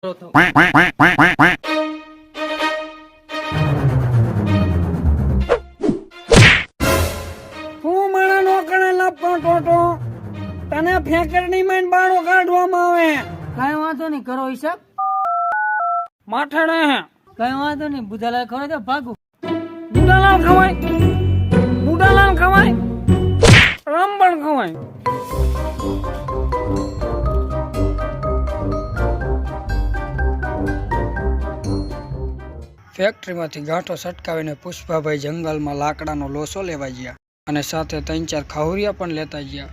હું મારા નોકરે લાપતો ટોટો તને ફેકરની માં બાળો કાઢવામાં આવે. કઈ વાંધો નહીં, કરો હિસાબ. માથાડે હે કઈ વાંધો નહીં, બુધાલાલ ખવડાવી દો, ભાગું. બુડાલાલ ખવાય, બુડાલાલ ખવાય, રામબણ ખવાય. ફેક્ટરીમાંથી ગાંઠો સટકાવીને પુષ્પાભાઈ જંગલમાં લાકડાનો લોસો લેવા ગયા અને સાથે 3-4 ખાહુરિયા પણ લેતા ગયા.